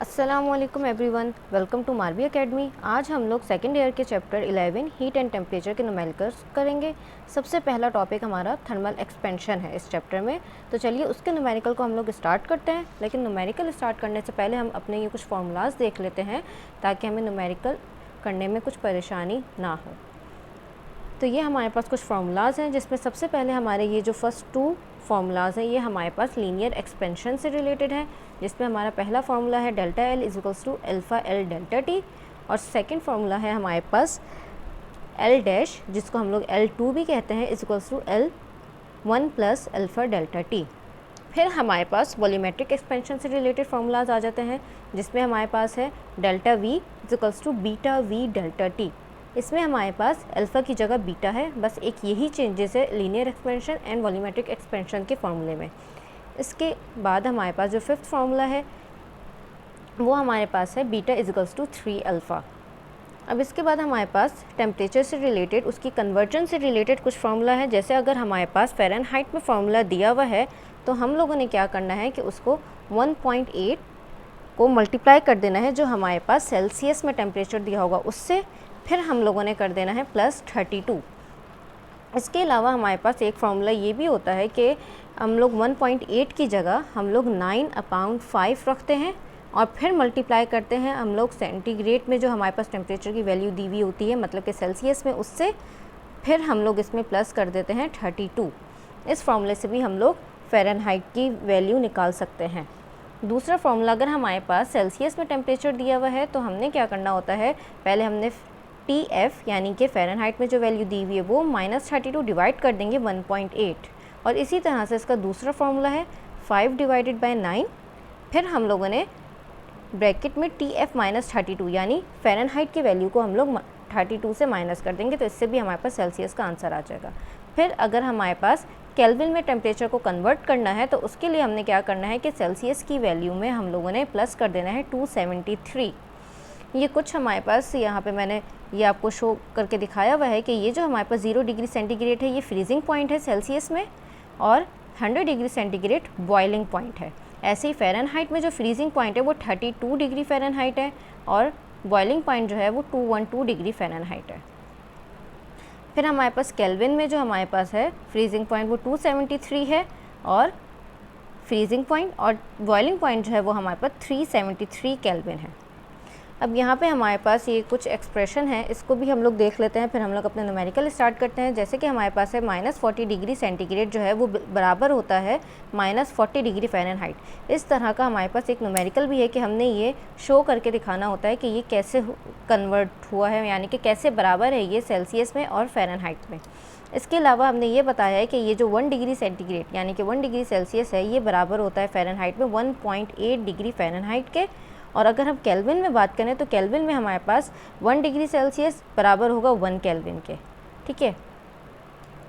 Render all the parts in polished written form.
अस्सलामुअलैकुम everyone, welcome to Marvi academy. आज हम लोग सेकेंड ईयर के चैप्टर 11 हीट एंड टेम्परेचर के न्यूमेरिकल्स करेंगे। सबसे पहला टॉपिक हमारा थर्मल एक्सपेंशन है इस चैप्टर में। तो चलिए उसके न्यूमेरिकल को हम लोग स्टार्ट करते हैं। लेकिन न्यूमेरिकल स्टार्ट करने से पहले हम अपने ये कुछ फार्मूलाज देख लेते हैं ताकि हमें न्यूमेरिकल करने में कुछ परेशानी ना हो। तो ये हमारे पास कुछ फार्मूलाज हैं, जिसमें सबसे पहले हमारे ये जो फर्स्ट टू फार्मूलाज हैं ये हमारे पास लीनियर एक्सपेंशन से रिलेटेड है, जिसमें हमारा पहला फार्मूला है delta L equals to alpha L delta T, और सेकंड फार्मूला है हमारे पास एल डैश, जिसको हम लोग L2 भी कहते हैं, equals to L1 plus alpha delta T. फिर हमारे पास वॉल्यूमेट्रिक एक्सपेंशन से रिलेटेड फार्मूलाज आ जाते हैं, जिसमें हमारे पास है delta V equals to beta V delta T. इसमें हमारे पास अल्फ़ा की जगह बीटा है, बस एक यही चेंजेस है linear expansion and volumetric expansion के फार्मूले में। इसके बाद हमारे पास जो फिफ्थ फार्मूला है वो हमारे पास है बीटा इक्वल्स टू 3 अल्फ़ा। अब इसके बाद हमारे पास टेम्परेचर से रिलेटेड, उसकी कन्वर्जन से रिलेटेड कुछ फार्मूला है। जैसे अगर हमारे पास फ़ारेनहाइट में फार्मूला दिया हुआ है तो हम लोगों ने क्या करना है कि उसको 1.8 को मल्टीप्लाई कर देना है जो हमारे पास सेल्सियस में टेम्परेचर दिया होगा उससे, फिर हम लोगों ने कर देना है प्लस 32। इसके अलावा हमारे पास एक फार्मूला ये भी होता है कि हम लोग 1.8 की जगह हम लोग 9/5 रखते हैं और फिर मल्टीप्लाई करते हैं हम लोग सेंटीग्रेड में जो हमारे पास टेम्परेचर की वैल्यू दी हुई होती है, मतलब कि सेल्सियस में, उससे फिर हम लोग इसमें प्लस कर देते हैं 32। इस फार्मूले से भी हम लोग फ़ारेनहाइट की वैल्यू निकाल सकते हैं। दूसरा फार्मूला, अगर हमारे पास सेल्सियस में टेम्परेचर दिया हुआ है तो हमने क्या करना होता है, पहले हमने TF यानी कि फ़ारेनहाइट में जो वैल्यू दी हुई है वो -32 डिवाइड कर देंगे 1.8, और इसी तरह से इसका दूसरा फार्मूला है 5 डिवाइडेड बाय 9। फिर हम लोगों ने ब्रैकेट में TF -32 यानी फ़ारेनहाइट की वैल्यू को हम लोग 32 से माइनस कर देंगे, तो इससे भी हमारे पास सेल्सियस का आंसर आ जाएगा। फिर अगर हमारे पास केल्विन में टेम्परेचर को कन्वर्ट करना है तो उसके लिए हमने क्या करना है कि सेल्सियस की वैल्यू में हम लोगों ने प्लस कर देना है 273। ये कुछ हमारे पास यहाँ पे मैंने ये आपको शो करके दिखाया हुआ है कि ये जो हमारे पास 0 डिग्री सेंटीग्रेड है ये फ्रीजिंग पॉइंट है सेल्सियस में, और 100 डिग्री सेंटीग्रेड बॉइलिंग पॉइंट है। ऐसे ही फ़ारेनहाइट में जो फ्रीजिंग पॉइंट है वो 32 डिग्री फ़ारेनहाइट है, और बॉइलिंग पॉइंट जो है वो 212 डिग्री फ़ारेनहाइट है। फिर हमारे पास केल्विन में जो हमारे पास है फ्रीजिंग पॉइंट वो 273 है, और फ्रीजिंग पॉइंट और बॉइलिंग पॉइंट जो है वो हमारे पास 373 केल्विन है। अब यहाँ पे हमारे पास ये कुछ एक्सप्रेशन है, इसको भी हम लोग देख लेते हैं, फिर हम लोग अपने न्यूमेरिकल स्टार्ट करते हैं। जैसे कि हमारे पास है -40 डिग्री सेंटीग्रेड जो है वो बराबर होता है -40 डिग्री फ़ारेनहाइट। इस तरह का हमारे पास एक न्यूमेरिकल भी है कि हमने ये शो करके दिखाना होता है कि ये कैसे कन्वर्ट हुआ है, यानी कि कैसे बराबर है ये सेल्सियस में और फ़ारेनहाइट में। इसके अलावा हमने ये बताया है कि ये जो 1 डिग्री सेंटीग्रेड यानी कि 1 डिग्री सेल्सियस है ये बराबर होता है फ़ारेनहाइट में 1.8 डिग्री फ़ारेनहाइट के। और अगर हम केल्विन में बात करें तो केल्विन में हमारे पास 1 डिग्री सेल्सियस बराबर होगा 1 केल्विन के। ठीक है,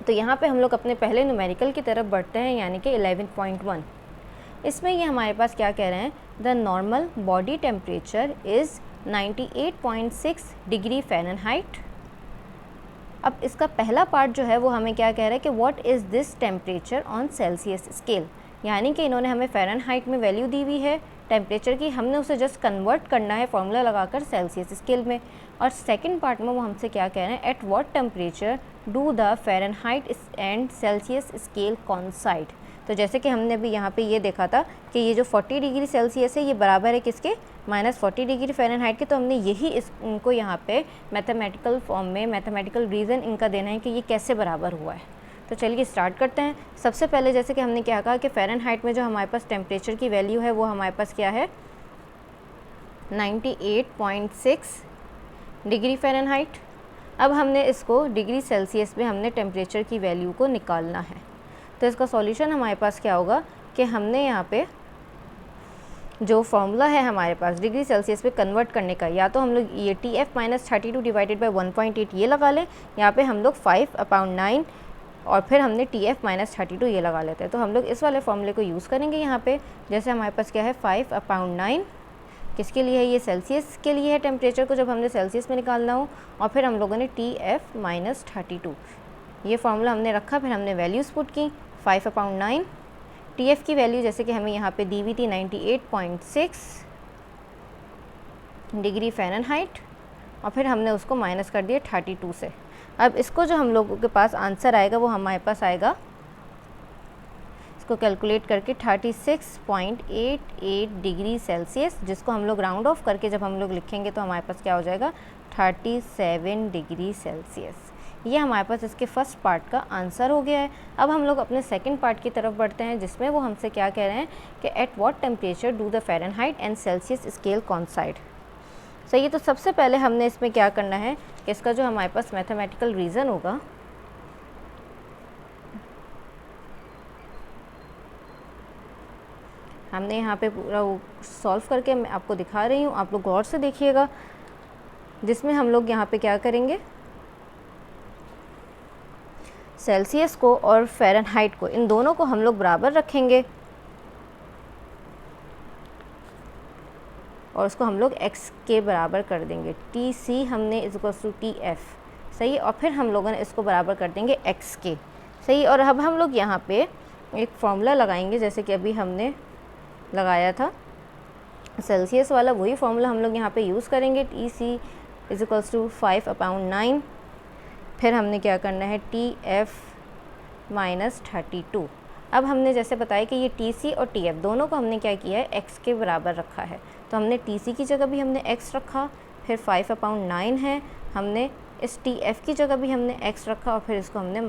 तो यहाँ पे हम लोग अपने पहले न्यूमेरिकल की तरफ बढ़ते हैं, यानी कि 11.1। इसमें ये हमारे पास क्या कह रहे हैं, the normal body temperature is 98.6 degree Fahrenheit. अब इसका पहला पार्ट जो है वो हमें क्या कह रहा है कि what is this temperature on Celsius scale, यानी कि इन्होंने हमें फ़ारेनहाइट में वैल्यू दी हुई है टेम्परेचर की, हमने उसे जस्ट कन्वर्ट करना है फार्मूला लगाकर सेल्सियस स्केल में। और सेकंड पार्ट में वो हमसे क्या कह रहे हैं, at what temperature do the Fahrenheit and Celsius scale coincide. तो जैसे कि हमने अभी यहाँ पे ये देखा था कि ये जो 40 डिग्री सेल्सियस है ये बराबर है किसके, -40 डिग्री फ़ारेनहाइट के। तो हमने यही इनको यहाँ पे मैथमेटिकल फॉर्म में, मैथमेटिकल रीज़न इनका देना है कि ये कैसे बराबर हुआ है। तो चलिए स्टार्ट करते हैं। सबसे पहले जैसे कि हमने क्या कहा कि फ़ारेनहाइट में जो हमारे पास टेम्परेचर की वैल्यू है वो हमारे पास क्या है 98.6 डिग्री फ़ारेनहाइट। अब हमने इसको डिग्री सेल्सियस में हमने टेम्परेचर की वैल्यू को निकालना है। तो इसका सॉल्यूशन हमारे पास क्या होगा कि हमने यहाँ पे जो फार्मूला है हमारे पास डिग्री सेल्सियस में कन्वर्ट करने का, या तो हम लोग ये TF -32 डिवाइडेड बाय 1.8 ये लगा लें, यहाँ पे हम लोग 5/9 और फिर हमने TF -32 ये लगा लेते हैं। तो हम लोग इस वाले फॉर्मूले को यूज़ करेंगे यहाँ पे। जैसे हमारे पास क्या है 5/9 किसके लिए है, ये सेल्सियस के लिए है, टेम्परेचर को जब हमने सेल्सियस में निकालना हो, और फिर हम लोगों ने TF -32 ये फार्मूला हमने रखा, फिर हमने वैल्यूज़ पुट की 5/9। TF की वैल्यू जैसे कि हमें यहाँ पे दी हुई थी 98.6 डिग्री फ़ारेनहाइट और फिर हमने उसको माइनस कर दिया 32 से। अब इसको जो हम लोगों के पास आंसर आएगा वो हमारे पास आएगा, इसको कैलकुलेट करके 36.88 डिग्री सेल्सियस, जिसको हम लोग राउंड ऑफ करके जब हम लोग लिखेंगे तो हमारे पास क्या हो जाएगा 37 डिग्री सेल्सियस। ये हमारे पास इसके फर्स्ट पार्ट का आंसर हो गया है। अब हम लोग अपने सेकंड पार्ट की तरफ बढ़ते हैं, जिसमें वो हमसे क्या कह रहे हैं कि at what temperature do the Fahrenheit and Celsius scale coincide. सही है, तो सबसे पहले हमने इसमें क्या करना है कि इसका जो हमारे पास मैथमेटिकल रीज़न होगा, हमने यहाँ पे पूरा सॉल्व करके मैं आपको दिखा रही हूँ, आप लोग गौर से देखिएगा, जिसमें हम लोग यहाँ पे क्या करेंगे, सेल्सियस को और फ़ारेनहाइट को, इन दोनों को हम लोग बराबर रखेंगे और उसको हम लोग x के बराबर कर देंगे। TC हमने इक्वल्स टू TF, सही। और फिर हम लोगों ने इसको बराबर कर देंगे x के, सही। और अब हम लोग यहाँ पे एक फॉर्मूला लगाएंगे, जैसे कि अभी हमने लगाया था सेल्सियस वाला, वही फॉर्मूला हम लोग यहाँ पे यूज़ करेंगे। TC equals to 5/9। फिर हमने क्या करना है TF माइनस 32। अब हमने जैसे बताया कि ये TC और TF दोनों को हमने क्या किया है x के बराबर रखा है, तो हमने TC की जगह भी हमने x रखा, फिर 5/9 है, हमने इस TF की जगह भी हमने x रखा और फिर इसको हमने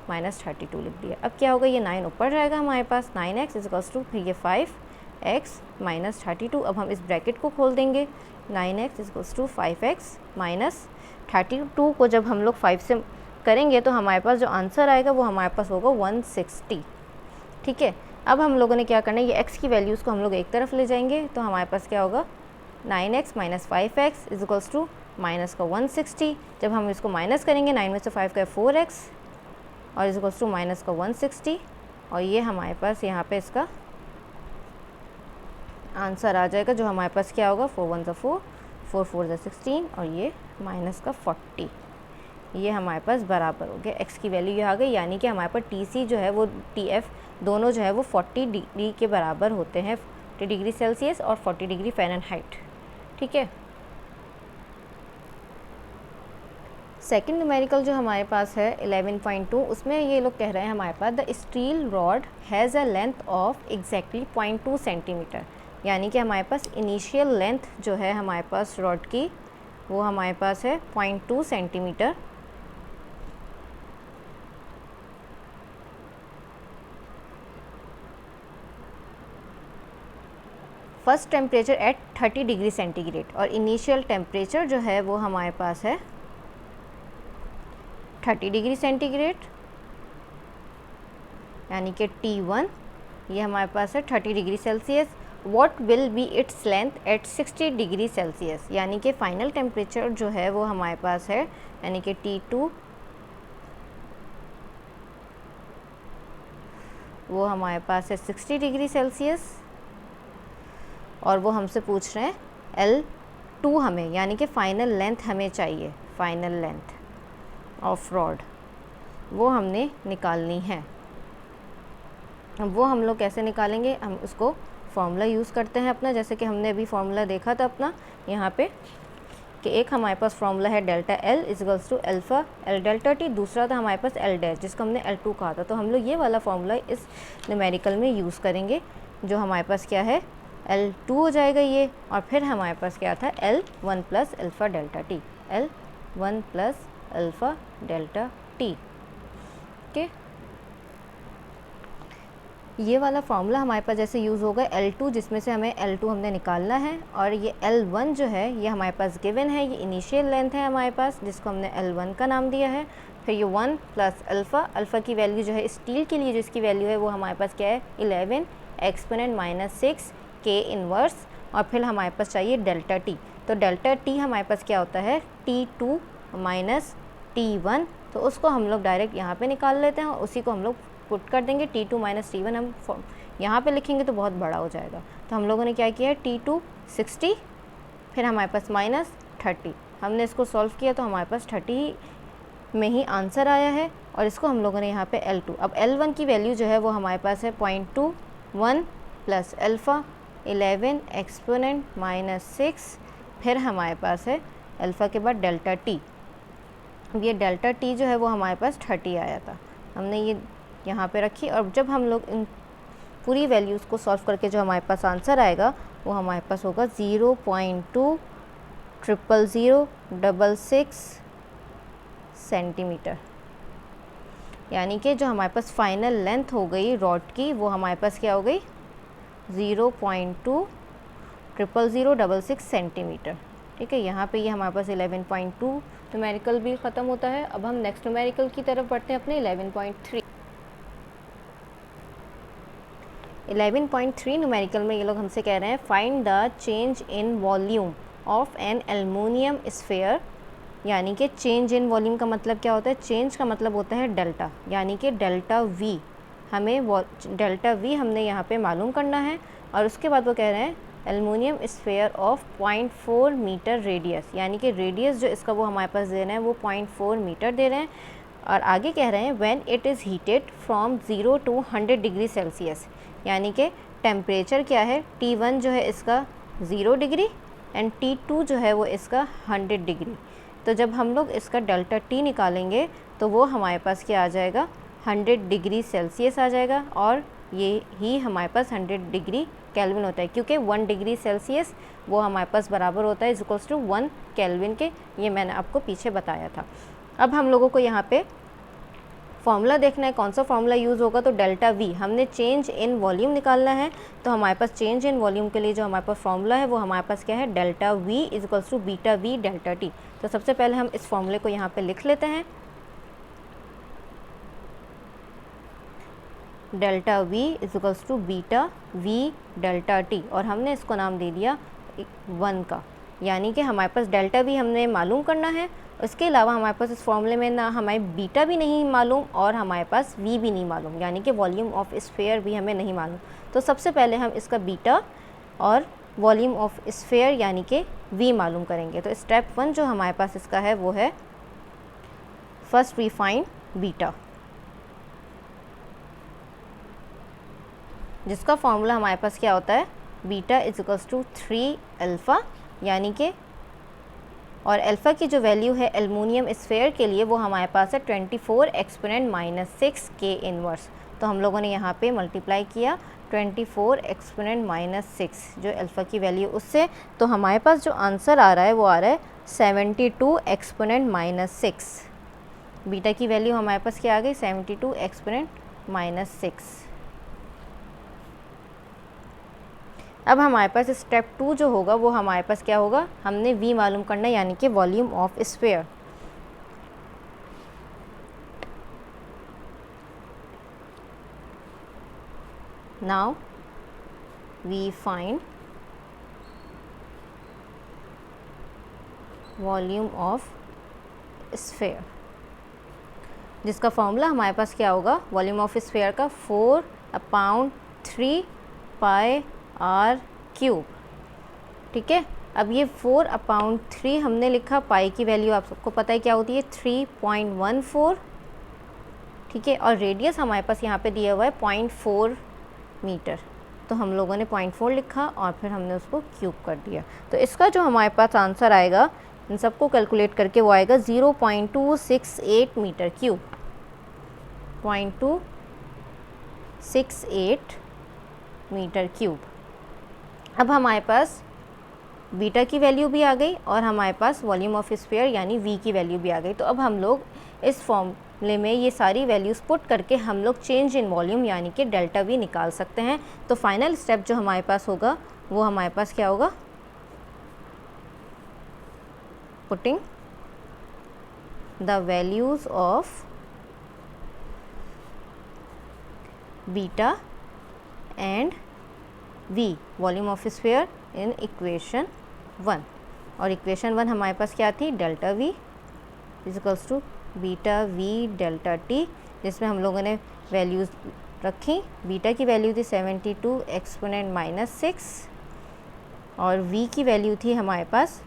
माइनस 32 लिख दिया। अब क्या होगा, ये 9 ऊपर जाएगा हमारे पास, 9x इक्वल्स टू फिर ये 5x माइनस 32। अब हम इस ब्रैकेट को खोल देंगे, 9x equals to 5x minus 32 को जब हम लोग 5 से करेंगे तो हमारे पास जो आंसर आएगा वो हमारे पास होगा 160, ठीक है। अब हम लोगों ने क्या करना है, ये x की वैल्यूज़ को हम लोग एक तरफ ले जाएंगे, तो हमारे पास क्या होगा 9x minus 5x equals to minus का 160। जब हम इसको माइनस करेंगे 9 में से 5 का 4x और इक्वल्स टू माइनस का 160, और ये हमारे पास यहाँ पे इसका आंसर आ जाएगा, जो हमारे पास क्या होगा 4 1 4, 4 4 16 और ये माइनस का 40। ये हमारे पास बराबर हो गया, x की वैल्यू ये आ गई, यानी कि हमारे पास TC जो है वो TF दोनों जो है वो 40 डिग्री के बराबर होते हैं, 40 डिग्री सेल्सियस और 40 डिग्री फ़ारेनहाइट, ठीक है। सेकंड न्यूमेरिकल जो हमारे पास है 11.2, उसमें ये लोग कह रहे हैं हमारे पास the steel rod has a length of exactly 0.2 centimetre, यानी कि हमारे पास इनिशियल लेंथ जो है हमारे पास रॉड की वो हमारे पास है 0.2 centimetre. First temperature at 30 degree centigrade और इनिशियल टेम्परेचर जो है वो हमारे पास है 30 डिग्री सेंटीग्रेड, यानी कि T1 ये हमारे पास है 30 degree Celsius. What will be its length at 60 degree Celsius, यानी कि फाइनल टेम्परेचर जो है वो हमारे पास है, यानी कि T2 वो हमारे पास है 60 डिग्री सेल्सियस, और वो हमसे पूछ रहे हैं L2 हमें, यानी कि फ़ाइनल लेंथ हमें चाहिए, फ़ाइनल लेंथ ऑफ रॉड वो हमने निकालनी है। अब वो हम लोग कैसे निकालेंगे, हम उसको फार्मूला यूज़ करते हैं अपना, जैसे कि हमने अभी फार्मूला देखा था अपना यहाँ पे कि एक हमारे पास फार्मूला है delta L equals to alpha L delta T, दूसरा था हमारे पास L डैश जिसको हमने L2 कहा था। तो हम लोग ये वाला फार्मूला इस न्यूमेरिकल में यूज़ करेंगे, जो हमारे पास क्या है L2 हो जाएगा ये, और फिर हमारे पास क्या था L1 plus alpha delta T, L1 plus alpha delta T, okay. ये वाला फार्मूला हमारे पास जैसे यूज़ होगा L2, जिसमें से हमें L2 हमने निकालना है, और ये L1 जो है ये हमारे पास गिवन है, ये इनिशियल लेंथ है हमारे पास जिसको हमने L1 का नाम दिया है। फिर ये 1 प्लस अल्फ़ा की वैल्यू जो है स्टील के लिए जिसकी वैल्यू है वो हमारे पास क्या है 11 एक्सपोनेंट माइनस 6 K इन्वर्स, और फिर हमारे पास चाहिए डेल्टा T। तो डेल्टा T हमारे पास क्या होता है T2 माइनस T1, तो उसको हम लोग डायरेक्ट यहाँ पे निकाल लेते हैं और उसी को हम लोग पुट कर देंगे। T2 माइनस T1 हम यहाँ पे लिखेंगे तो बहुत बड़ा हो जाएगा, तो हम लोगों ने क्या किया है T2 60, फिर हमारे पास माइनस 30, हमने इसको सॉल्व किया तो हमारे पास 30 में ही आंसर आया है, और इसको हम लोगों ने यहाँ पे L2, अब L1 की वैल्यू जो है वो हमारे पास है 0.21 प्लस अल्फ़ा 11 एक्सपोनेंट माइनस 6, फिर हमारे पास है अल्फ़ा के बाद डेल्टा टी। अब ये डेल्टा टी जो है वो हमारे पास 30 आया था, हमने ये यहाँ पे रखी। और जब हम लोग इन पूरी वैल्यूज़ को सॉल्व करके जो हमारे पास आंसर आएगा वो हमारे पास होगा 0.20006 सेंटीमीटर। यानी कि जो हमारे पास फाइनल लेंथ हो गई रॉड की वो हमारे पास क्या हो गई 0.20006 सेंटीमीटर। ठीक है, यहाँ पे ये हमारे पास 11.2 न्यूमेरिकल भी ख़त्म होता है। अब हम नेक्स्ट न्यूमेरिकल की तरफ बढ़ते हैं अपने 11.3। 11.3 न्यूमेरिकल में ये लोग हमसे कह रहे हैं find the change in volume of an aluminium sphere. यानी कि चेंज इन वॉल्यूम का मतलब क्या होता है, चेंज का मतलब होता है डेल्टा, यानी कि डेल्टा वी। हमें डेल्टा वी हमने यहाँ पे मालूम करना है। और उसके बाद वो कह रहे हैं aluminium sphere of 0.4 metre radius, यानी कि रेडियस जो इसका वो हमारे पास दे रहे हैं वो 0.4 मीटर दे रहे हैं। और आगे कह रहे हैं when it is heated from 0 to 100 degree Celsius, यानी कि टेम्परेचर क्या है T1 जो है इसका 0 डिग्री एंड T2 जो है वो इसका 100 डिग्री। तो जब हम लोग इसका डेल्टा टी निकालेंगे तो वो हमारे पास क्या आ जाएगा 100 डिग्री सेल्सियस आ जाएगा। और ये ही हमारे पास 100 डिग्री केल्विन होता है, क्योंकि 1 डिग्री सेल्सियस वो हमारे पास बराबर होता है इक्वल्स टू 1 केल्विन के। ये मैंने आपको पीछे बताया था। अब हम लोगों को यहाँ पे फॉर्मूला देखना है, कौन सा फॉर्मूला यूज़ होगा। तो डेल्टा वी, हमने चेंज इन वॉल्यूम निकालना है। तो हमारे पास चेंज इन वॉल्यूम के लिए जो हमारे पास फॉर्मूला है वो हमारे पास क्या है delta V is equals to beta V delta T. तो सबसे पहले हम इस फॉर्मूले को यहाँ पे लिख लेते हैं, delta V is equals to beta V delta T, और हमने इसको नाम दे दिया 1 का। यानी कि हमारे पास डेल्टा वी हमने मालूम करना है। उसके अलावा हमारे पास इस फॉर्मूले में ना हमारे बीटा भी नहीं मालूम और हमारे पास वी भी नहीं मालूम, यानी कि वॉल्यूम ऑफ स्फीयर भी हमें नहीं मालूम। तो सबसे पहले हम इसका बीटा और वॉल्यूम ऑफ स्फीयर यानी कि वी मालूम करेंगे। तो स्टेप 1 जो हमारे पास इसका है वो है फर्स्ट वी फाइंड बीटा, जिसका फॉर्मूला हमारे पास क्या होता है beta is equals to 3 alpha, यानी कि और अल्फ़ा की जो वैल्यू है एल्युमिनियम स्फीयर के लिए वो हमारे पास है 24 एक्सपोनेंट -6 के इनवर्स। तो हम लोगों ने यहाँ पे मल्टीप्लाई किया 24 एक्सपोनेंट -6 जो अल्फ़ा की वैल्यू उससे। तो हमारे पास जो आंसर आ रहा है वो आ रहा है 72 एक्सपोनेंट -6। बीटा की वैल्यू हमारे पास क्या आ गई 72 एक्सपोनेंट -6। अब हमारे पास स्टेप 2 जो होगा वो हमारे पास क्या होगा, हमने v मालूम करना है यानी कि volume of sphere. Now we find volume of sphere, जिसका फॉर्मूला हमारे पास क्या होगा वॉल्यूम ऑफ स्फीयर का 4/3 पाई आर क्यूब। ठीक है, अब ये 4/3 हमने लिखा, पाई की वैल्यू आप सबको पता है क्या होती है 3.14। ठीक है, और रेडियस हमारे पास यहाँ पे दिया हुआ है 0.4 मीटर। तो हम लोगों ने 0.4 लिखा और फिर हमने उसको क्यूब कर दिया। तो इसका जो हमारे पास आंसर आएगा इन सबको कैलकुलेट करके वो आएगा 0.268 मीटर क्यूब, 0.268 मीटर क्यूब। अब हमारे पास बीटा की वैल्यू भी आ गई और हमारे पास वॉल्यूम ऑफ स्फीयर यानी वी की वैल्यू भी आ गई। तो अब हम लोग इस फॉर्मूले में ये सारी वैल्यूज़ पुट करके हम लोग चेंज इन वॉल्यूम यानी कि डेल्टा वी निकाल सकते हैं। तो फाइनल स्टेप जो हमारे पास होगा वो हमारे पास क्या होगा, putting the values of beta and v volume of sphere in equation 1। और इक्वेशन 1 हमारे पास क्या थी delta v is equals to beta v delta t, जिसमें हम लोगों ने वैल्यूज़ रखी। बीटा की वैल्यू थी 72 एक्सपोनेंट -6 और v की वैल्यू थी हमारे पास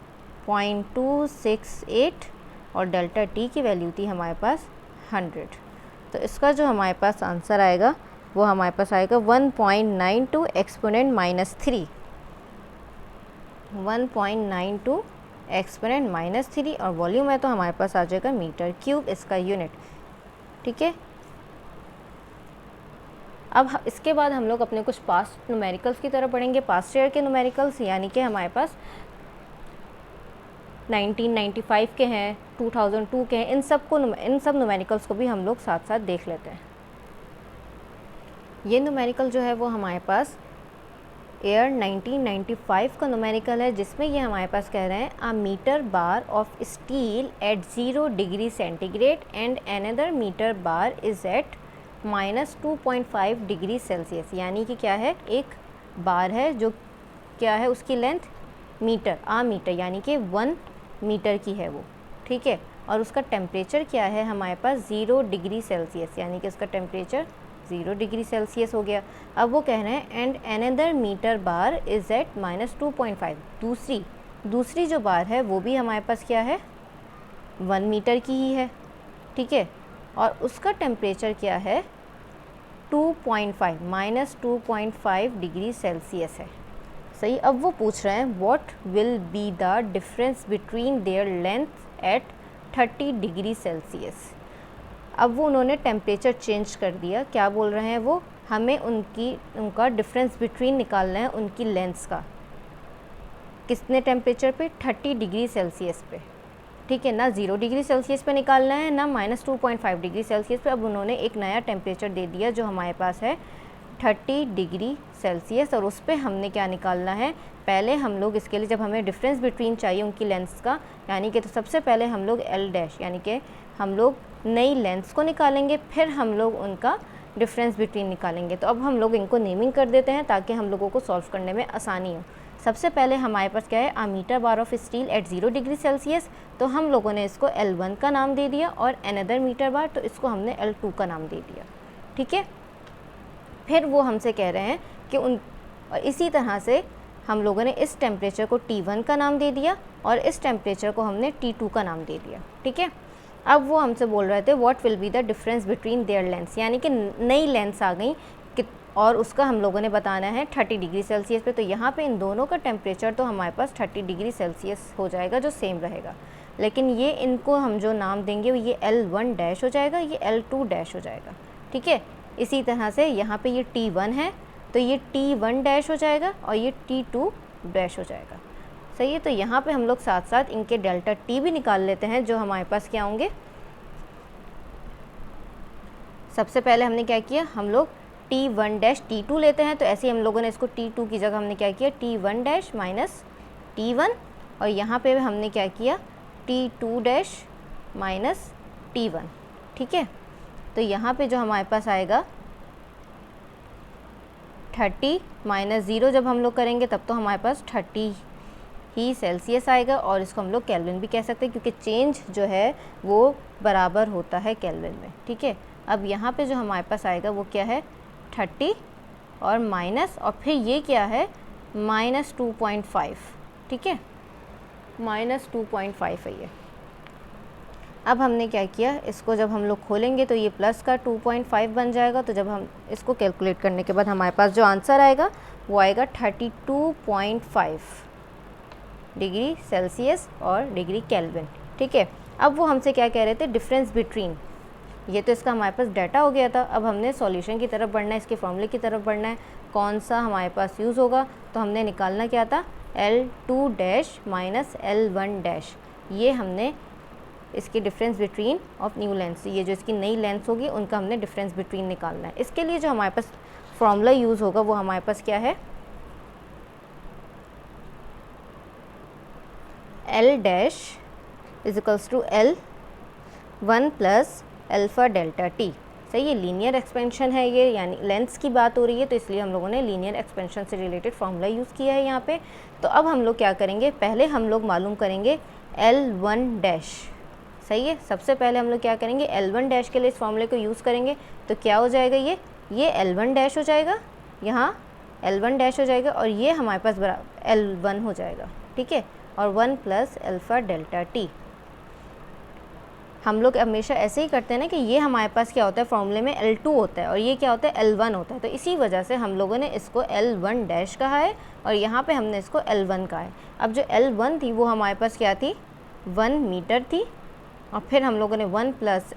0.268 और डेल्टा t की वैल्यू थी हमारे पास 100। तो इसका जो हमारे पास आंसर आएगा वो हमारे पास आएगा 1.92 एक्सपोनेंट -3, 1.92 एक्सपोनेंट -3 और वॉल्यूम है तो हमारे पास आ जाएगा मीटर क्यूब इसका यूनिट। ठीक है, अब इसके बाद हम लोग अपने कुछ पास्ट न्यूमेरिकल्स की तरफ पढ़ेंगे, पास्ट ईयर के न्यूमेरिकल्स, यानी कि हमारे पास 1995 के हैं, 2002 के हैं, इन सब न्यूमेरिकल्स को भी हम लोग साथ साथ देख लेते हैं। ये न्यूमेरिकल जो है वो हमारे पास ईयर 1995 का न्यूमेरिकल है, जिसमें ये हमारे पास कह रहे हैं a metre bar of steel at 0 degree centigrade and another metre bar is at -2.5 degree Celsius. यानी कि क्या है, एक बार है जो क्या है उसकी लेंथ मीटर, मीटर यानी कि 1 मीटर की है वो। ठीक है, और उसका टेम्परेचर क्या है हमारे पास 0 डिग्री सेल्सियस, यानी कि उसका टेम्परेचर 0 डिग्री सेल्सियस हो गया। अब वो कह रहे हैं and another metre bar is at -2.5, दूसरी जो बार है वो भी हमारे पास क्या है 1 मीटर की ही है। ठीक है, और उसका टेम्परेचर क्या है 2.5 डिग्री सेल्सियस है। सही, अब वो पूछ रहे हैं what will be the difference between their length at 30 degree Celsius. अब वो उन्होंने टेम्परेचर चेंज कर दिया, क्या बोल रहे हैं वो, हमें उनका डिफरेंस बिटवीन निकालना है उनकी लेंथ्स का, कितने टेम्परेचर पे 30 डिग्री सेल्सियस पे। ठीक है ना, 0 डिग्री सेल्सियस पे निकालना है ना -2.5 डिग्री सेल्सियस पे। अब उन्होंने एक नया टेम्परेचर दे दिया जो हमारे पास है 30 डिग्री सेल्सियस, और उस पर हमने क्या निकालना है, पहले हम लोग इसके लिए जब हमें डिफरेंस बिटवीन चाहिए उनकी लेंथ्स का, यानी कि तो सबसे पहले हम लोग L डैश यानी कि हम लोग नई लेंथ्स को निकालेंगे, फिर हम लोग उनका डिफरेंस बिटवीन निकालेंगे। तो अब हम लोग इनको नेमिंग कर देते हैं ताकि हम लोगों को सॉल्व करने में आसानी हो। सबसे पहले हमारे पास क्या है a metre bar of steel at 0 degree Celsius, तो हम लोगों ने इसको L1 का नाम दे दिया, और अनदर मीटर बार तो इसको हमने L2 का नाम दे दिया। ठीक है, फिर वो हमसे कह रहे हैं कि और इसी तरह से हम लोगों ने इस टेम्परेचर को T1 का नाम दे दिया और इस टेम्परेचर को हमने T2 का नाम दे दिया। ठीक है, अब वो हमसे बोल रहे थे what will be the difference between there lengths, यानी कि नई लेंथ्स आ गई और उसका हम लोगों ने बताना है 30 डिग्री सेल्सियस पे। तो यहाँ पे इन दोनों का टेम्परेचर तो हमारे पास 30 डिग्री सेल्सियस हो जाएगा जो सेम रहेगा, लेकिन ये इनको हम जो नाम देंगे ये L1 डैश हो जाएगा, ये L2 डैश हो जाएगा। ठीक है, इसी तरह से यहाँ पे ये T1 है तो ये T1 डैश हो जाएगा और ये T2 डैश हो जाएगा। सही है, तो यहाँ पे हम लोग साथ साथ इनके डेल्टा T भी निकाल लेते हैं जो हमारे पास क्या होंगे। सबसे पहले हमने क्या किया, हम लोग T1 डैश T2 लेते हैं, तो ऐसे ही हम लोगों ने इसको T2 की जगह हमने क्या किया T1 डैश माइनस T1, और यहाँ पे हमने क्या किया T2 डैश माइनस T1। ठीक है, तो यहाँ पे जो हमारे पास आएगा 30 माइनस 0 जब हम लोग करेंगे तब तो हमारे पास 30 ही सेल्सियस आएगा, और इसको हम लोग केल्विन भी कह सकते हैं क्योंकि चेंज जो है वो बराबर होता है केल्विन में। ठीक है, अब यहाँ पे जो हमारे पास आएगा वो क्या है 30 और माइनस, और फिर ये क्या है -2.5। ठीक है, -2.5 है ये। अब हमने क्या किया, इसको जब हम लोग खोलेंगे तो ये प्लस का 2.5 बन जाएगा, तो जब हम इसको कैलकुलेट करने के बाद हमारे पास जो आंसर आएगा वो आएगा 32.5 डिग्री सेल्सियस और डिग्री केल्विन। ठीक है, अब वो हमसे क्या कह रहे थे डिफरेंस बिटवीन, ये तो इसका हमारे पास डाटा हो गया था। अब हमने सॉल्यूशन की तरफ बढ़ना है, इसके फॉर्मूले की तरफ बढ़ना है, कौन सा हमारे पास यूज़ होगा, तो हमने निकालना क्या था L2 dash minus L1 dash, ये हमने इसकी difference between of new lens, ये जो इसकी नई लेंस होगी उनका हमने डिफरेंस बिटवीन निकालना है। इसके लिए जो हमारे पास फॉर्मूला यूज़ होगा वो हमारे पास क्या है L dash is equals to L1 plus alpha delta T। सही, ये लीनियर एक्सपेंशन है, ये यानी लेंस की बात हो रही है तो इसलिए हम लोगों ने लीनियर एक्सपेंशन से रिलेटेड फॉर्मूला यूज़ किया है यहाँ पे। तो अब हम लोग क्या करेंगे, पहले हम लोग मालूम करेंगे L1 डैश। सही है, सबसे पहले हम लोग क्या करेंगे L1 डैश के लिए इस फॉर्मूले को यूज़ करेंगे, तो क्या हो जाएगा ये L1 डैश हो जाएगा, यहाँ L1 डैश हो जाएगा और ये हमारे पास L1 हो जाएगा। ठीक है, और 1 प्लस अल्फ़ा डेल्टा T। हम लोग हमेशा ऐसे ही करते हैं ना कि ये हमारे पास क्या होता है फॉर्मूले में L2 होता है और ये क्या होता है L1 होता है, तो इसी वजह से हम लोगों ने इसको L1 डैश कहा है और यहाँ पे हमने इसको L1 कहा है। अब जो L1 थी वो हमारे पास क्या थी 1 मीटर थी और फिर हम लोगों ने 1 प्लस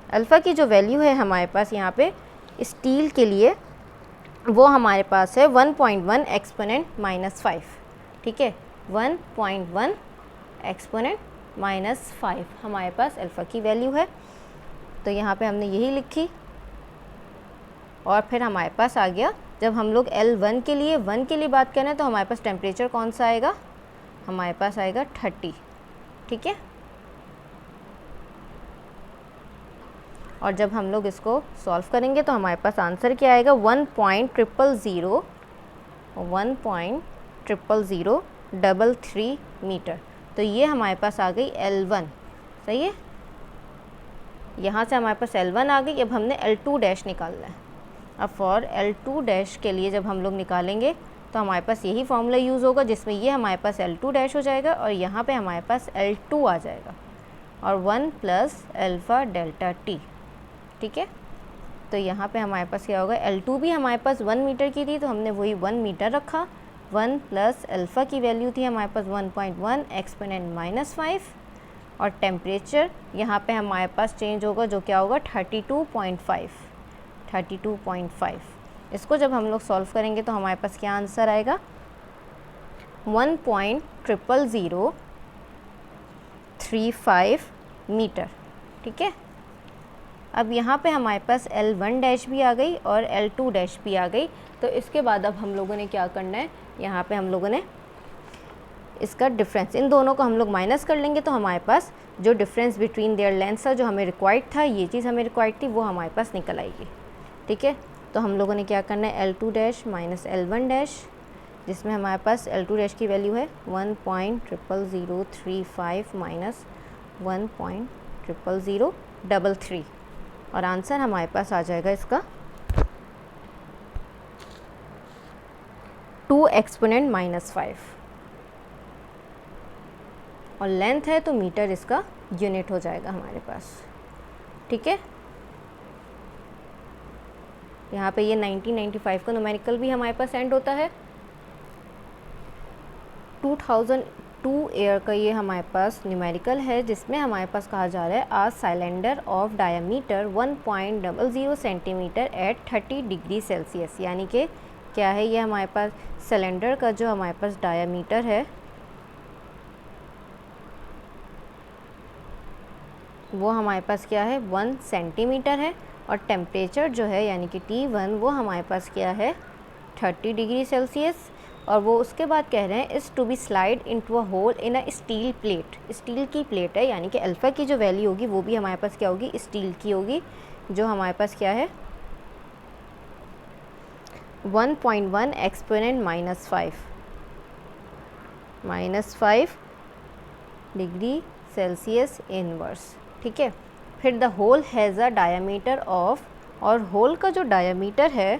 अल्फ़ा की जो वैल्यू है हमारे पास यहाँ पे स्टील के लिए वो हमारे पास है 1.1 एक्सपोनेंट माइनस 5, ठीक है 1.1 एक्सपोनेंट माइनस 5 हमारे पास अल्फ़ा की वैल्यू है। तो यहाँ पे हमने यही लिखी और फिर हमारे पास आ गया, जब हम लोग L1 के लिए 1 के लिए बात करें तो हमारे पास टेम्परेचर कौन सा आएगा, हमारे पास आएगा 30, ठीक है। और जब हम लोग इसको सॉल्व करेंगे तो हमारे पास आंसर क्या आएगा 1.00033 मीटर। तो ये हमारे पास आ गई L1, सही है। यहाँ से हमारे पास L1 आ गई। अब हमने L2 डैश निकालना है। अब फॉर L2 डैश के लिए जब हम लोग निकालेंगे तो हमारे पास यही फॉर्मूला यूज़ होगा जिसमें ये हमारे पास L2 डैश हो जाएगा और यहाँ पे हमारे पास L2 आ जाएगा और 1 प्लस अल्फ़ा डेल्टा टी, ठीक है। तो यहाँ पे हमारे पास क्या होगा, L2 भी हमारे पास 1 मीटर की थी तो हमने वही 1 मीटर रखा। 1 प्लस अल्फ़ा की वैल्यू थी हमारे पास 1.1 एक्सपोनेंट माइनस 5 और टेम्परेचर यहाँ पे हमारे पास चेंज होगा जो क्या होगा 32.5। इसको जब हम लोग सॉल्व करेंगे तो हमारे पास क्या आंसर आएगा 1.00035 मीटर, ठीक है। अब यहाँ पे हमारे पास L1 डैश भी आ गई और L2 डैश भी आ गई। तो इसके बाद अब हम लोगों ने क्या करना है, यहाँ पे हम लोगों ने इसका डिफरेंस, इन दोनों को हम लोग माइनस कर लेंगे तो हमारे पास जो डिफरेंस बिटवीन देयर लेंथ्स था जो हमें रिक्वायर्ड था, ये चीज़ हमें रिक्वायर्ड थी, वो हमारे पास निकल आएगी, ठीक है। तो हम लोगों ने क्या करना है L2 dash minus L1 dash, जिसमें हमारे पास L2 डैश की वैल्यू है 1.00035 माइनस 1.00033 और आंसर हमारे पास आ जाएगा इसका 2 एक्सपोनेंट माइनस 5 और लेंथ है तो मीटर इसका यूनिट हो जाएगा हमारे पास, ठीक है। यहाँ पे ये 1995 का न्यूमेरिकल भी हमारे पास एंड होता है। 2002 ईयर का ये हमारे पास न्यूमेरिकल है जिसमें हमारे पास कहा जा रहा है a cylinder of diameter 1.00 centimetre at 30 degree Celsius, यानी कि क्या है ये हमारे पास सिलेंडर का जो हमारे पास डायमीटर है वो हमारे पास क्या है 1 सेंटीमीटर है और टेम्परेचर जो है यानी कि T1 वो हमारे पास क्या है 30 डिग्री सेल्सियस। और वो उसके बाद कह रहे हैं is to be slide into a hole in a steel plate, steel की प्लेट है, यानी कि अल्फ़ा की जो वैल्यू होगी वो भी हमारे पास क्या होगी स्टील की होगी, जो हमारे पास क्या है 1.1 exponent minus 5 degree Celsius inverse, ठीक है। फिर the hole has a diameter of, और होल का जो डायमीटर है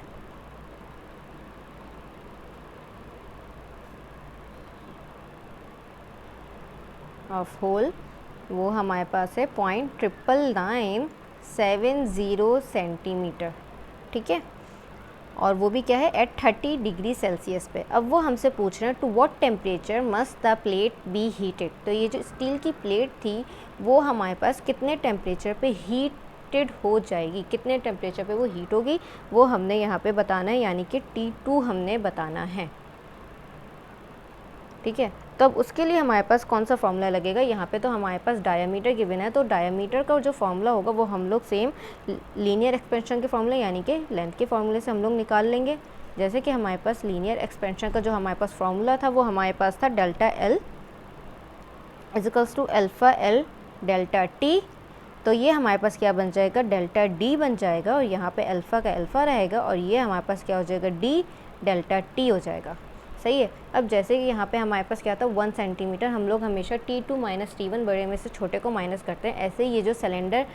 ऑफ होल वो हमारे पास है 0.99970 सेंटीमीटर, ठीक है। और वो भी क्या है एट 30 डिग्री सेल्सियस पे। अब वो हमसे पूछ रहे हैं to what temperature must the plate be heated, तो ये जो स्टील की प्लेट थी वो हमारे पास कितने टेम्परेचर पे हीटेड हो जाएगी, कितने टेम्परेचर पे वो हीट होगी वो हमने यहाँ पे बताना है, यानी कि T2 हमने बताना है, ठीक है। तो अब उसके लिए हमारे पास कौन सा फॉर्मूला लगेगा, यहाँ पे तो हमारे पास डायमीटर गिवन है, तो डायमीटर का जो फॉर्मूला होगा वो हम लोग सेम लीनियर एक्सपेंशन के फॉर्मूले यानी कि लेंथ के फॉर्मूले से हम लोग निकाल लेंगे। जैसे कि हमारे पास लीनियर एक्सपेंशन का जो हमारे पास फॉर्मूला था वो हमारे पास था delta L is equals to alpha L delta T, तो ये हमारे पास क्या बन जाएगा डेल्टा डी बन जाएगा और यहाँ पे अल्फ़ा का अल्फ़ा रहेगा और ये हमारे पास क्या हो जाएगा डी डेल्टा टी हो जाएगा, सही है। अब जैसे कि यहाँ पे हमारे पास क्या था 1 सेंटीमीटर, हम लोग हमेशा T2 माइनस T1 बड़े में से छोटे को माइनस करते हैं, ऐसे ही ये जो सिलेंडर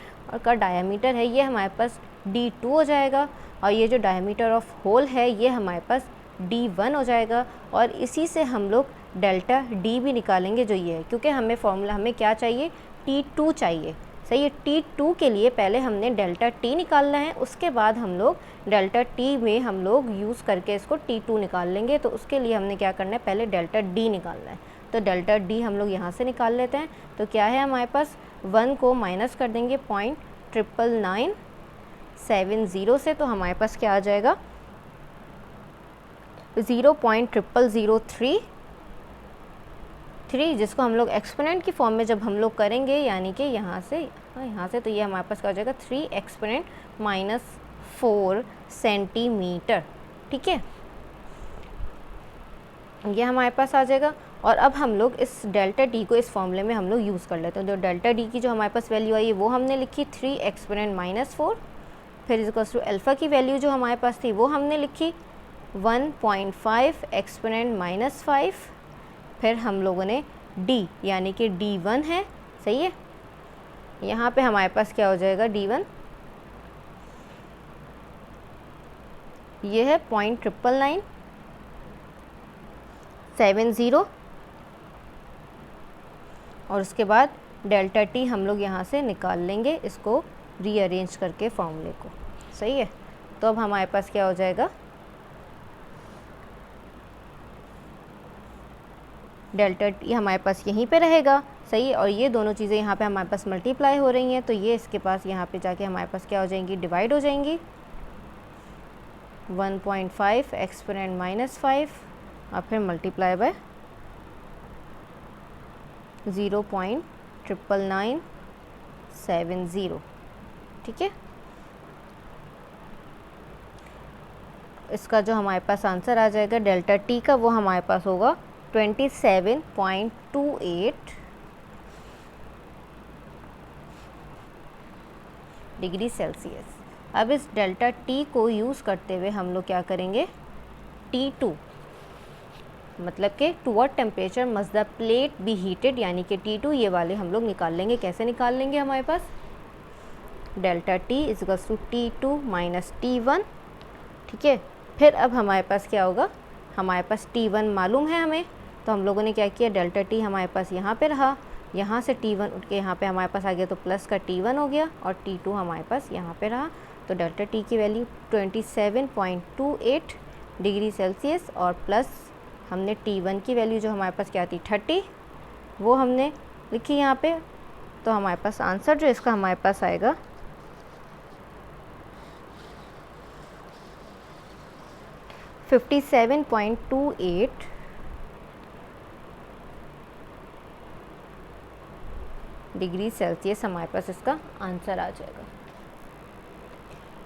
का डायमीटर है ये हमारे पास D2 हो जाएगा और ये जो डायमीटर ऑफ होल है ये हमारे पास D1 हो जाएगा और इसी से हम लोग डेल्टा D भी निकालेंगे जो ये है, क्योंकि हमें फॉर्मूला हमें क्या चाहिए T2 चाहिए, सही है। T2 के लिए पहले हमने डेल्टा T निकालना है, उसके बाद हम लोग डेल्टा T में हम लोग यूज़ करके इसको T2 निकाल लेंगे। तो उसके लिए हमने क्या करना है, पहले डेल्टा D निकालना है। तो डेल्टा D हम लोग यहाँ से निकाल लेते हैं। तो क्या है हमारे पास, 1 को माइनस कर देंगे 0.99970 से, तो हमारे पास क्या आ जाएगा 0.0003, जिसको हम लोग एक्सपोनेंट की फॉर्म में जब हम लोग करेंगे, यानी कि यहाँ से तो ये हमारे पास क्या हो जाएगा 3 एक्सपोनेंट -4 सेंटीमीटर। ठीक है, ये हमारे पास आ जाएगा। और अब हम लोग इस डेल्टा टी को इस फॉर्मूले में हम लोग यूज़ कर लेते हैं। तो डेल्टा डी की जो हमारे पास वैल्यू आई है वो हमने लिखी 3 एक्सपोनेंट -4, फिर इक्वल्स टू अल्फ़ा की वैल्यू जो हमारे पास थी वो हमने लिखी 1.5 एक्सपोनेंट -5, फिर हम लोगों ने d यानी कि d1 है, सही है। यहाँ पे हमारे पास क्या हो जाएगा d1, ये है 0.99970, और उसके बाद डेल्टा t हम लोग यहाँ से निकाल लेंगे, इसको रीअरेंज करके फॉर्मूले को, सही है। तो अब हमारे पास क्या हो जाएगा, डेल्टा टी हमारे पास यहीं पे रहेगा, सही है। और ये दोनों चीज़ें यहाँ पे हमारे पास मल्टीप्लाई हो रही हैं, तो ये इसके पास यहाँ पे जाके हमारे पास क्या हो जाएंगी, डिवाइड हो जाएंगी। 1.5 एक्सपोनेंट -5 और फिर मल्टीप्लाई बाय 0.99970, ठीक है। इसका जो हमारे पास आंसर आ जाएगा डेल्टा टी का, वो हमारे पास होगा 27.28 डिग्री सेल्सियस। अब इस डेल्टा टी को यूज़ करते हुए हम लोग क्या करेंगे, T2 मतलब कि to what temperature must the plate be heated, यानी कि T2 ये वाले हम लोग निकाल लेंगे। कैसे निकाल लेंगे, हमारे पास delta T equals to T2 minus T1, ठीक है। फिर अब हमारे पास क्या होगा, हमारे पास T1 मालूम है हमें, तो हम लोगों ने क्या किया, डेल्टा T हमारे पास यहाँ पे रहा, यहाँ से T1 उठ के यहाँ पे हमारे पास आ गया, तो प्लस का T1 हो गया, और T2 हमारे पास यहाँ पे रहा। तो डेल्टा T की वैल्यू 27.28 डिग्री सेल्सियस, और प्लस हमने T1 की वैल्यू जो हमारे पास क्या थी 30, वो हमने लिखी यहाँ पे। तो हमारे पास आंसर जो इसका हमारे पास आएगा 57.28 डिग्री सेल्सियस हमारे पास इसका आंसर आ जाएगा।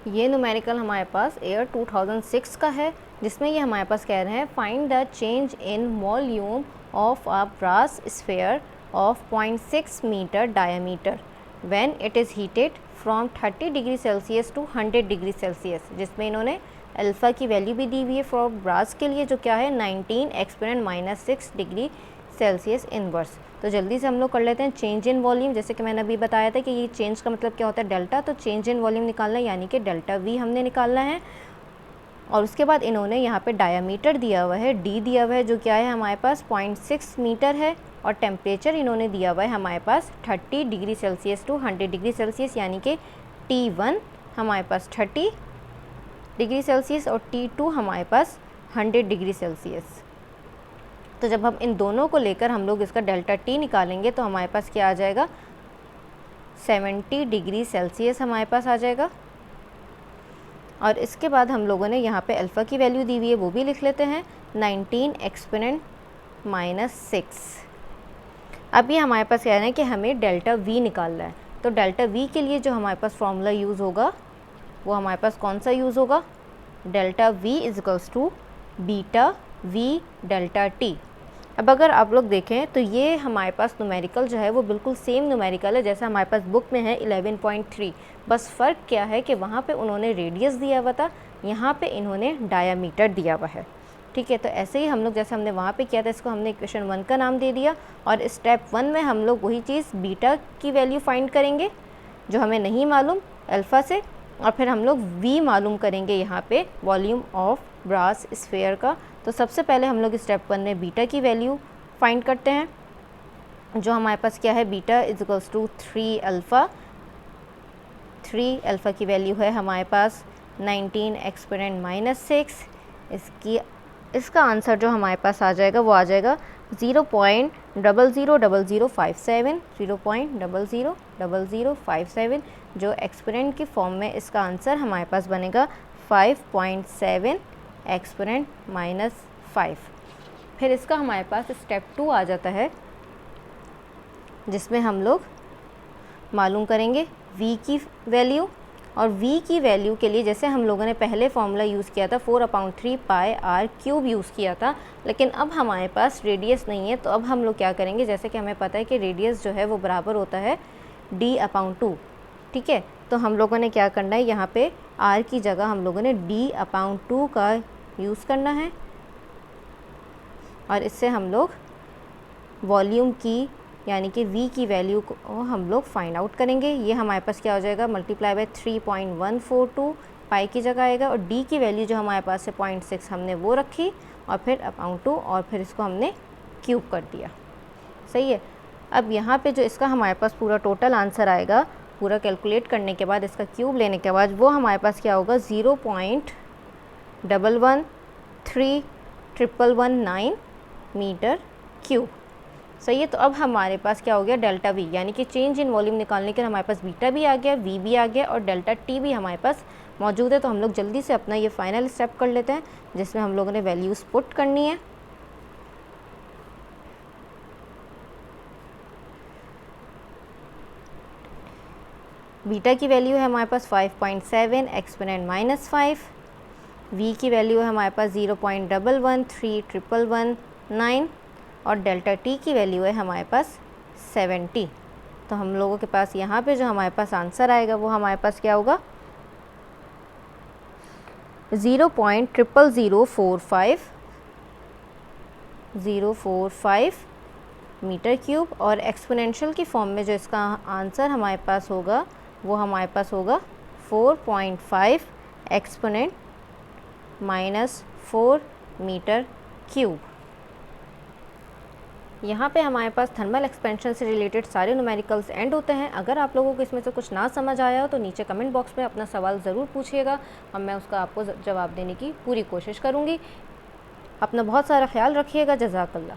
ये न्यूमेरिकल हमारे पास ईयर 2006 का है, जिसमें ये हमारे पास कह रहे हैं find the change in volume of a brass sphere of 0.6 metre diameter when it is heated from 30 degree Celsius to 100 degree Celsius, जिसमें इन्होंने अल्फ़ा की वैल्यू भी दी हुई है फॉर ब्रास के लिए, जो क्या है 19 एक्सपोनेंट -6 डिग्री सेल्सियस इनवर्स। तो जल्दी से हम लोग कर लेते हैं चेंज इन वॉल्यूम। जैसे कि मैंने अभी बताया था कि ये चेंज का मतलब क्या होता है, डेल्टा, तो चेंज इन वॉल्यूम निकालना है, यानी कि डेल्टा वी हमने निकालना है। और उसके बाद इन्होंने यहाँ पे डायामीटर दिया हुआ है, डी दिया हुआ है, जो क्या है हमारे पास 0.6 मीटर है, और टेम्परेचर इन्होंने दिया हुआ है हमारे पास 30 degree Celsius to 100 degree Celsius, यानी कि T1 हमारे पास 30 डिग्री सेल्सियस और T2 हमारे पास 100 डिग्री सेल्सियस। तो जब हम इन दोनों को लेकर हम लोग इसका डेल्टा T निकालेंगे, तो हमारे पास क्या आ जाएगा 70 डिग्री सेल्सियस हमारे पास आ जाएगा। और इसके बाद हम लोगों ने यहाँ पे अल्फ़ा की वैल्यू दी हुई है, वो भी लिख लेते हैं 19 एक्सपोनेंट -6। अब ये हमारे पास कह रहे हैं कि हमें डेल्टा V निकालना है। तो डेल्टा V के लिए जो हमारे पास फॉर्मूला यूज़ होगा, वो हमारे पास कौन सा यूज़ होगा, delta V is equals to beta V delta T। अब अगर आप लोग देखें तो ये हमारे पास न्यूमेरिकल जो है वो बिल्कुल सेम न्यूमेरिकल है जैसा हमारे पास बुक में है 11.3, बस फ़र्क क्या है कि वहाँ पे उन्होंने रेडियस दिया हुआ था, यहाँ पे इन्होंने डायामीटर दिया हुआ है, ठीक है। तो ऐसे ही हम लोग जैसे हमने वहाँ पे किया था, इसको हमने इक्वेशन 1 का नाम दे दिया, और स्टेप 1 में हम लोग वही चीज़ बीटा की वैल्यू फाइंड करेंगे जो हमें नहीं मालूम अल्फ़ा से, और फिर हम लोग V मालूम करेंगे यहाँ पे वॉल्यूम ऑफ ब्रास स्फीयर का। तो सबसे पहले हम लोग स्टेप 1 में बीटा की वैल्यू फाइंड करते हैं, जो हमारे पास क्या है, beta is equals to 3 alpha 3, alpha की वैल्यू है हमारे पास 19 एक्सपोनेंट -6। इसका आंसर जो हमारे पास आ जाएगा वो आ जाएगा 0.000057, 0.000057, जो एक्सपोनेंट की फॉर्म में इसका आंसर हमारे पास बनेगा 5.7 एक्सपोनेंट -5। फिर इसका हमारे पास स्टेप 2 आ जाता है, जिसमें हम लोग मालूम करेंगे v की वैल्यू। और v की वैल्यू के लिए जैसे हम लोगों ने पहले फॉर्मूला यूज़ किया था 4/3 पाई r क्यूब यूज़ किया था, लेकिन अब हमारे पास रेडियस नहीं है, तो अब हम लोग क्या करेंगे, जैसे कि हमें पता है कि रेडियस जो है वो बराबर होता है d/2। ठीक है, तो हम लोगों ने क्या करना है, यहाँ पे r की जगह हम लोगों ने d/2 का यूज़ करना है, और इससे हम लोग वॉल्यूम की यानी कि v की वैल्यू को हम लोग फाइंड आउट करेंगे। ये हमारे पास क्या हो जाएगा, मल्टीप्लाई बाय 3.142 पाई की जगह आएगा, और d की वैल्यू जो हमारे पास है 0.6 हमने वो रखी, और फिर अपॉन 2, और फिर इसको हमने क्यूब कर दिया। सही है। अब यहाँ पे जो इसका हमारे पास पूरा टोटल आंसर आएगा, पूरा कैलकुलेट करने के बाद इसका क्यूब लेने के बाद वो हमारे पास क्या होगा 0.113119 मीटर क्यूब। सही है। तो अब हमारे पास क्या हो गया, डेल्टा वी यानी कि चेंज इन वॉल्यूम निकालने के लिए हमारे पास बीटा भी आ गया, वी भी आ गया, और डेल्टा टी भी हमारे पास मौजूद है। तो हम लोग जल्दी से अपना ये फाइनल स्टेप कर लेते हैं, जिसमें हम लोगों ने वैल्यूज़ पुट करनी है। बीटा की वैल्यू है हमारे पास 5.7 एक्सपोनेंट -5, वी की वैल्यू है हमारे पास 0.113119, और डेल्टा टी की वैल्यू है हमारे पास 70। तो हम लोगों के पास यहाँ पे जो हमारे पास आंसर आएगा वो हमारे पास क्या होगा 0.00045 मीटर क्यूब, और एक्सपोनेंशियल की फॉर्म में जो इसका आंसर हमारे पास होगा वो हमारे पास होगा 4.5 एक्सपोनेंट -4 मीटर क्यूब। यहाँ पे हमारे पास थर्मल एक्सपेंशन से रिलेटेड सारे न्यूमेरिकल्स एंड होते हैं। अगर आप लोगों को इसमें से कुछ ना समझ आया हो तो नीचे कमेंट बॉक्स में अपना सवाल ज़रूर पूछिएगा, और मैं उसका आपको जवाब देने की पूरी कोशिश करूँगी। अपना बहुत सारा ख्याल रखिएगा। जज़ाकल्लाह।